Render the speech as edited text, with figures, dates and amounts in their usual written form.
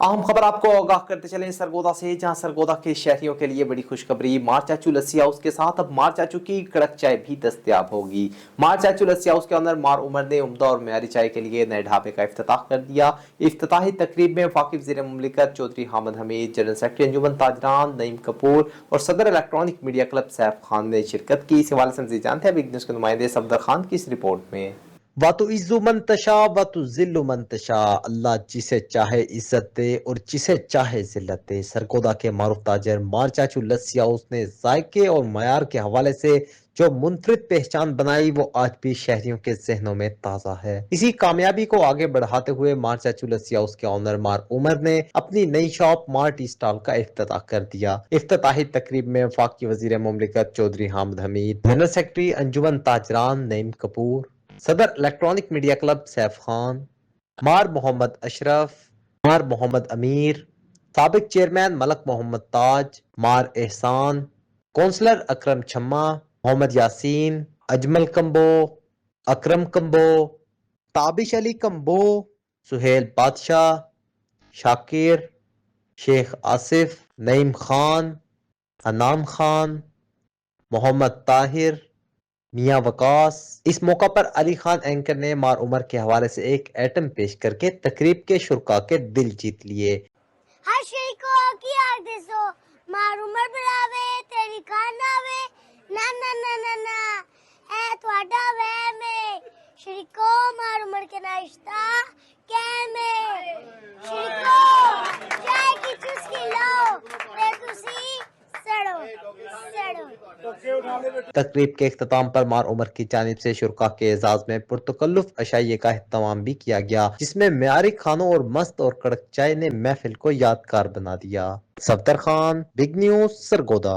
अहम खबर आपको आगाह करते चलें सरगोदा से, जहां सरगोदा के शहरियों के लिए बड़ी खुशखबरी। मार चाचू लस्सी हाउस के साथ अब मार चाचू की कड़क चाय भी दस्तयाब होगी। मार चाचू लस्सी हाउस के अंदर मार उमर ने उम्दा और म्यारी चाय के लिए नए ढाबे का इफ्तिताह कर दिया। इफ्तिताही तकरीब में वफाकी वज़ीर मुमलिकत चौधरी हामिद हमीद, जनरल सेक्रेटरी अंजुमन ताजरान नईम कपूर और सदर electronic media club Saif Khan ने शिरकत की। इस हवाले से मज़ीद जानते हैं बिग न्यूज़ के नुमाइंदे सफदर खान की इस रिपोर्ट में। वातु इज्जु मंतशा वातु जिल्लु मंतशा, अल्लाह जिसे चाहे इज्जत दे और जिसे चाहे जिल्लत दे। सरगोदा के मारूफ ताजर मार चाचू लस्सी हाउस ने जायके और मयार के हवाले से जो मुनफरिद पहचान बनाई, वो आज भी शहरियों के जहनों में ताज़ा है। इसी कामयाबी को आगे बढ़ाते हुए मार चाचू लस्सी हाउस के ऑनर मार उमर ने अपनी नई शॉप मार टी स्टॉल का इफ्तिताह कर दिया। इफ्तिताही तकरीब में वफाकी वज़ीर मुमलिकत चौधरी हामिद हमीद, जनरल सेक्रेटरी अंजुमन ताजरान नईम कपूर, सदर electronic media club Saif Khan, मार मोहम्मद अशरफ, मार मोहम्मद अमीर, साबिक चेयरमैन मलक मोहम्मद ताज, मार एहसान, कौंसलर अकरम छम्मा, मोहम्मद यासीन, अजमल कंबो, अकरम कंबो, ताबिश अली कंबो, सुहेल बादशाह, शाकिर, शेख आसिफ, नईम खान, अनाम खान, मोहम्मद ताहिर, मियां वकास। इस मौका पर अली खान एंकर ने मार उमर के हवाले से एक एटम पेश करके तकरीब के शुरका के दिल जीत लिए। हर शई को की आदेशो मार उमर बनावे तेरी खान आवे ना ना ना ना ना ए ਤੁਹਾਡਾ ਵਹਿਮ ਏ ਸ਼ਰੀਕੋ ਮਾਰ ਉਮਰ ਕੇ ਨਾਸ਼ਤਾ ਕੈਮੇ ਸ਼ਰੀਕੋ ਚਾय की चुस्की लो ते तुसी सड़ो तकरीब के इख्तिताम पर मार उमर की जानिब से शुरका के एजाज में पुरतकल्लुफ अशाइये का एहतमाम भी किया गया, जिसमें म्यारी खानों और मस्त और कड़क चाय ने महफिल को यादगार बना दिया। Safdar Khan, big news, Sargodha.